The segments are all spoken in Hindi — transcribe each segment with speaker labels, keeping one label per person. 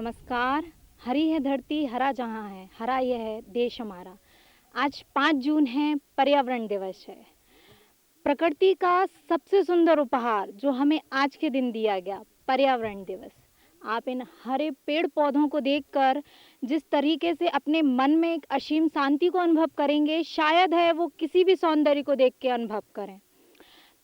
Speaker 1: नमस्कार। हरी है धरती, हरा जहाँ है, हरा ये है देश हमारा। आज 5 जून है, पर्यावरण दिवस है। प्रकृति का सबसे सुंदर उपहार जो हमें आज के दिन दिया गया, पर्यावरण दिवस। आप इन हरे पेड़-पौधों को देखकर जिस तरीके से अपने मन में एक असीम शांति को अनुभव करेंगे, शायद है वो किसी भी सौंदर्य को देख के अनुभव करें।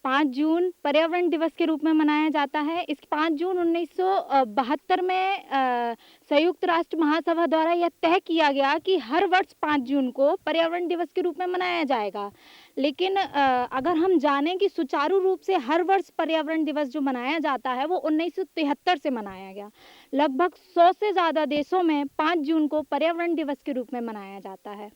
Speaker 1: 5 जून पर्यावरण दिवस के रूप में मनाया जाता है। इस 5 जून 1972 में संयुक्त राष्ट्र महासभा द्वारा यह तय किया गया कि हर वर्ष 5 जून को पर्यावरण दिवस के रूप में मनाया जाएगा। लेकिन अगर हम जानें कि सुचारू रूप से हर वर्ष पर्यावरण दिवस जो मनाया जाता है वो 1973 से मनाया गया। लगभग 100 से ज़्यादा देशों में 5 जून को पर्यावरण दिवस के रूप में मनाया जाता है।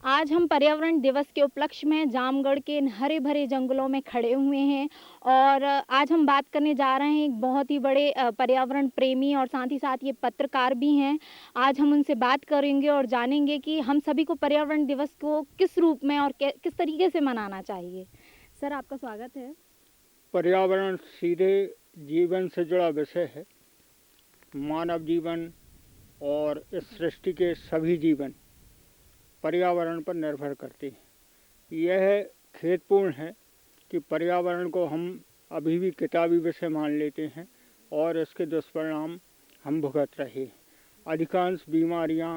Speaker 1: आज हम पर्यावरण दिवस के उपलक्ष्य में जामगढ़ के इन हरे भरे जंगलों में खड़े हुए हैं और आज हम बात करने जा रहे हैं एक बहुत ही बड़े पर्यावरण प्रेमी और साथ ही साथ ये पत्रकार भी हैं। आज हम उनसे बात करेंगे और जानेंगे कि हम सभी को पर्यावरण दिवस को किस रूप में और किस तरीके से मनाना चाहिए। सर, आपका स्वागत है।
Speaker 2: पर्यावरण सीधे जीवन से जुड़ा विषय है। मानव जीवन और इस सृष्टि के सभी जीवन पर्यावरण पर निर्भर करते हैं। यह खेदपूर्ण है कि पर्यावरण को हम अभी भी किताबी विषय मान लेते हैं और इसके दुष्परिणाम हम भुगत रहे हैं। अधिकांश बीमारियां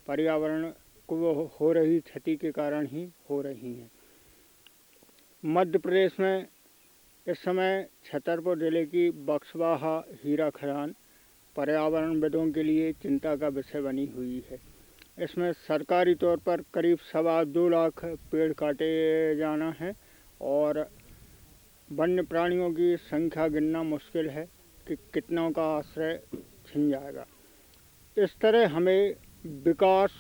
Speaker 2: पर्यावरण को हो रही क्षति के कारण ही हो रही हैं। मध्य प्रदेश में इस समय छतरपुर जिले की बक्सवाहा हीरा खदान पर्यावरणविदों के लिए चिंता का विषय बनी हुई है। इसमें सरकारी तौर पर करीब 2.25 लाख पेड़ काटे जाना है और वन्य प्राणियों की संख्या गिनना मुश्किल है कि कितनों का आश्रय छिन जाएगा। इस तरह हमें विकास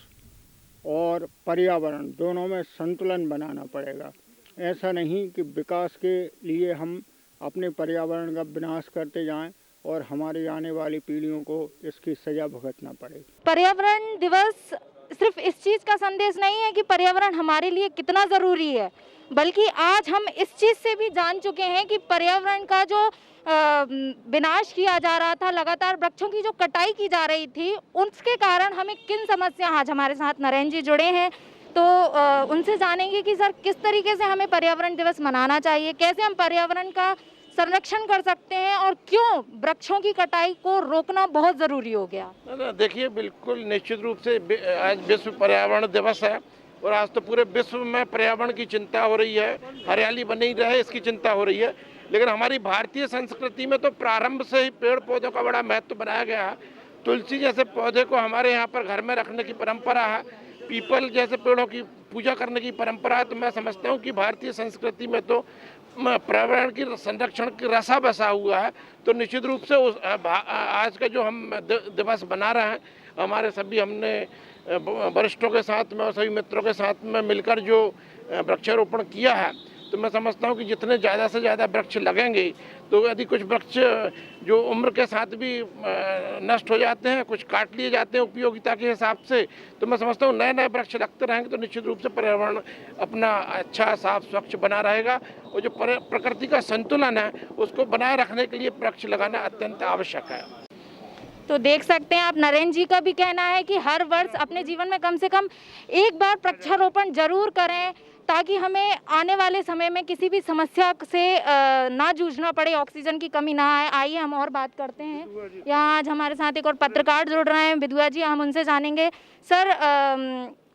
Speaker 2: और पर्यावरण दोनों में संतुलन बनाना पड़ेगा। ऐसा नहीं कि विकास के लिए हम अपने पर्यावरण का विनाश करते जाएं और हमारी आने वाली पीढ़ियों को इसकी सजा भुगतना पड़े।
Speaker 1: पर्यावरण दिवस सिर्फ इस चीज़ का संदेश नहीं है कि पर्यावरण हमारे लिए कितना ज़रूरी है, बल्कि आज हम इस चीज़ से भी जान चुके हैं कि पर्यावरण का जो विनाश किया जा रहा था, लगातार वृक्षों की जो कटाई की जा रही थी, उसके कारण हमें किन समस्या। आज हमारे साथ नरेंद्र जी जुड़े हैं, तो उनसे जानेंगे कि सर किस तरीके से हमें पर्यावरण दिवस मनाना चाहिए, कैसे हम पर्यावरण का संरक्षण कर सकते हैं और क्यों वृक्षों की कटाई को रोकना बहुत ज़रूरी हो गया।
Speaker 3: देखिए, बिल्कुल निश्चित रूप से आज विश्व पर्यावरण दिवस है और आज तो पूरे विश्व में पर्यावरण की चिंता हो रही है, हरियाली बनी रहे इसकी चिंता हो रही है। लेकिन हमारी भारतीय संस्कृति में तो प्रारंभ से ही पेड़ पौधों का बड़ा महत्व बनाया गया है। तुलसी जैसे पौधे को हमारे यहाँ पर घर में रखने की परंपरा है, पीपल जैसे पेड़ों की पूजा करने की परंपरा है। तो मैं समझता हूँ कि भारतीय संस्कृति में तो पर्यावरण की संरक्षण की रसा बसा हुआ है। तो निश्चित रूप से आज का जो हम दिवस बना रहे हैं, हमारे सभी हमने वरिष्ठों के साथ में और सभी मित्रों के साथ में मिलकर जो वृक्षारोपण किया है, तो मैं समझता हूँ कि जितने ज़्यादा से ज़्यादा वृक्ष लगेंगे, तो यदि कुछ वृक्ष जो उम्र के साथ भी नष्ट हो जाते हैं, कुछ काट लिए जाते हैं उपयोगिता के हिसाब से, तो मैं समझता हूँ नए नए वृक्ष लगते रहेंगे तो निश्चित रूप से पर्यावरण अपना अच्छा साफ स्वच्छ बना रहेगा। और जो प्रकृति का संतुलन है उसको बनाए रखने के लिए वृक्ष लगाना अत्यंत आवश्यक है।
Speaker 1: तो देख सकते हैं आप, नरेंद्र जी का भी कहना है कि हर वर्ष अपने जीवन में कम से कम एक बार वृक्षारोपण जरूर करें, ताकि हमें आने वाले समय में किसी भी समस्या से ना जूझना पड़े, ऑक्सीजन की कमी ना आए। आइए हम और बात करते हैं। यहाँ आज हमारे साथ एक और पत्रकार जुड़ रहे हैं, विधुआ जी, हम उनसे जानेंगे। सर,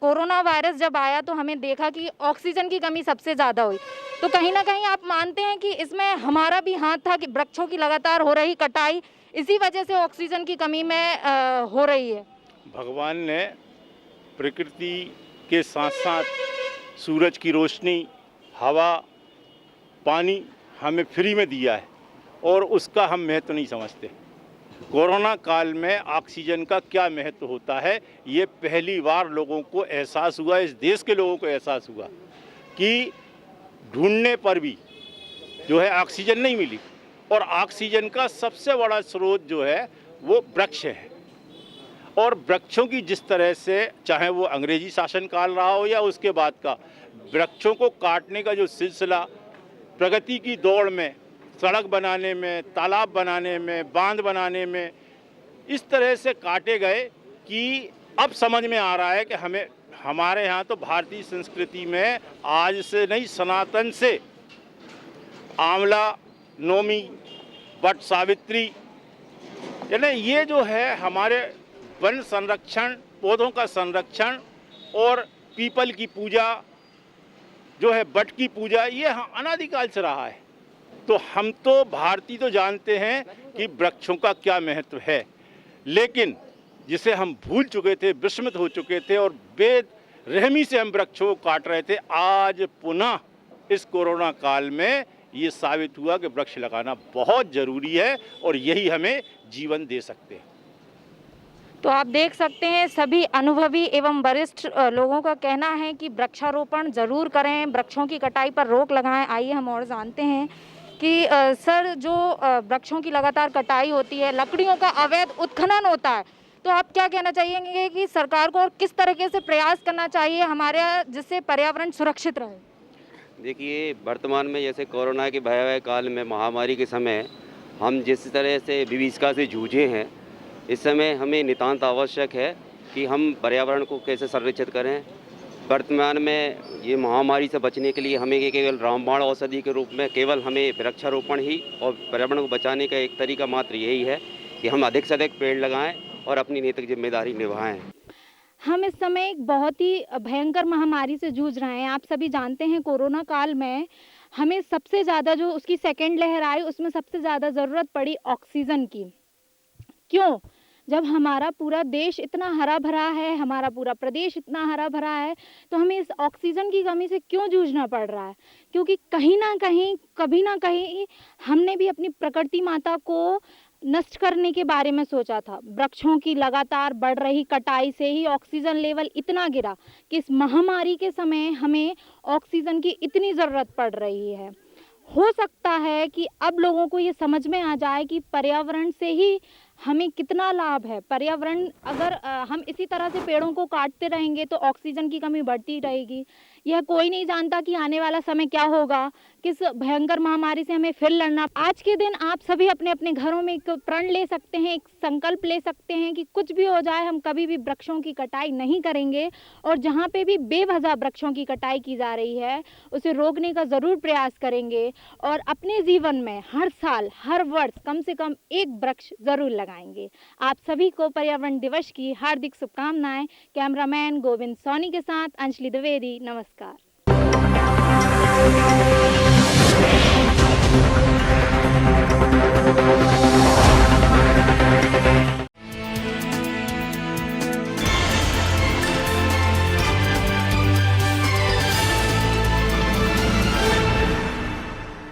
Speaker 1: कोरोना वायरस जब आया तो हमें देखा कि ऑक्सीजन की कमी सबसे ज़्यादा हुई, तो कहीं ना कहीं आप मानते हैं कि इसमें हमारा भी हाथ था कि वृक्षों की लगातार हो रही कटाई इसी वजह से ऑक्सीजन की कमी में हो रही है?
Speaker 4: भगवान ने प्रकृति के साथ साथ सूरज की रोशनी, हवा, पानी हमें फ्री में दिया है और उसका हम महत्व नहीं समझते। कोरोना काल में ऑक्सीजन का क्या महत्व होता है, ये पहली बार लोगों को एहसास हुआ, इस देश के लोगों को एहसास हुआ कि ढूंढने पर भी जो है ऑक्सीजन नहीं मिली। और ऑक्सीजन का सबसे बड़ा स्रोत जो है वो वृक्ष है। और वृक्षों की जिस तरह से, चाहे वो अंग्रेजी शासनकाल रहा हो या उसके बाद का, वृक्षों को काटने का जो सिलसिला प्रगति की दौड़ में, सड़क बनाने में, तालाब बनाने में, बांध बनाने में इस तरह से काटे गए कि अब समझ में आ रहा है कि हमें, हमारे यहाँ तो भारतीय संस्कृति में आज से नहीं, सनातन से आंवला, नौमी, वट सावित्री, यानी ये जो है हमारे वन संरक्षण, पौधों का संरक्षण और पीपल की पूजा जो है, वट की पूजा, ये अनादिकाल से रहा है। तो हम तो भारतीय तो जानते हैं कि वृक्षों का क्या महत्व है, लेकिन जिसे हम भूल चुके थे, विस्मृत हो चुके थे और बेरहमी से हम वृक्षों को काट रहे थे, आज पुनः इस कोरोना काल में ये साबित हुआ कि वृक्ष लगाना बहुत ज़रूरी है और यही हमें जीवन दे सकते हैं।
Speaker 5: तो आप देख सकते हैं सभी अनुभवी एवं वरिष्ठ लोगों का कहना है कि वृक्षारोपण जरूर करें, वृक्षों की कटाई पर रोक लगाएं। आइए हम और जानते हैं कि सर, जो वृक्षों की लगातार कटाई होती है, लकड़ियों का अवैध उत्खनन होता है, तो आप क्या कहना चाहेंगे कि सरकार को और किस तरीके से प्रयास करना चाहिए हमारे, जिससे पर्यावरण सुरक्षित रहे?
Speaker 6: देखिए, वर्तमान में जैसे कोरोना के भयावह काल में, महामारी के समय हम जिस तरह से विभीषिका से जूझे हैं, इस समय हमें नितांत आवश्यक है कि हम पर्यावरण को कैसे संरक्षित करें। वर्तमान में ये महामारी से बचने के लिए हमें केवल रामबाण औषधि के रूप में केवल हमें वृक्षारोपण ही और पर्यावरण को बचाने का एक तरीका मात्र यही है कि हम अधिक से अधिक पेड़ लगाएं और अपनी नैतिक जिम्मेदारी निभाएं।
Speaker 1: हम इस समय एक बहुत ही भयंकर महामारी से जूझ रहे हैं। आप सभी जानते हैं कोरोना काल में हमें सबसे ज़्यादा, जो उसकी सेकेंड लहर आई, उसमें सबसे ज़्यादा ज़रूरत पड़ी ऑक्सीजन की। क्यों? जब हमारा पूरा देश इतना हरा भरा है, हमारा पूरा प्रदेश इतना हरा भरा है, तो हमें इस ऑक्सीजन की कमी से क्यों जूझना पड़ रहा है? क्योंकि कहीं ना कहीं, कभी ना कहीं हमने भी अपनी प्रकृति माता को नष्ट करने के बारे में सोचा था। वृक्षों की लगातार बढ़ रही कटाई से ही ऑक्सीजन लेवल इतना गिरा कि इस महामारी के समय हमें ऑक्सीजन की इतनी ज़रूरत पड़ रही है। हो सकता है कि अब लोगों को ये समझ में आ जाए कि पर्यावरण से ही हमें कितना लाभ है। पर्यावरण, अगर हम इसी तरह से पेड़ों को काटते रहेंगे तो ऑक्सीजन की कमी बढ़ती रहेगी। यह कोई नहीं जानता कि आने वाला समय क्या होगा, किस भयंकर महामारी से हमें फिर लड़ना। आज के दिन आप सभी अपने अपने घरों में एक प्रण ले सकते हैं, एक संकल्प ले सकते हैं कि कुछ भी हो जाए हम कभी भी वृक्षों की कटाई नहीं करेंगे, और जहाँ पे भी बेवजह वृक्षों की कटाई की जा रही है उसे रोकने का ज़रूर प्रयास करेंगे, और अपने जीवन में हर साल, हर वर्ष कम से कम एक वृक्ष ज़रूर लगाएंगे। आप सभी को पर्यावरण दिवस की हार्दिक शुभकामनाएं। कैमरामैन गोविंद सोनी के साथ अंजलि द्विवेदी, नमस्कार।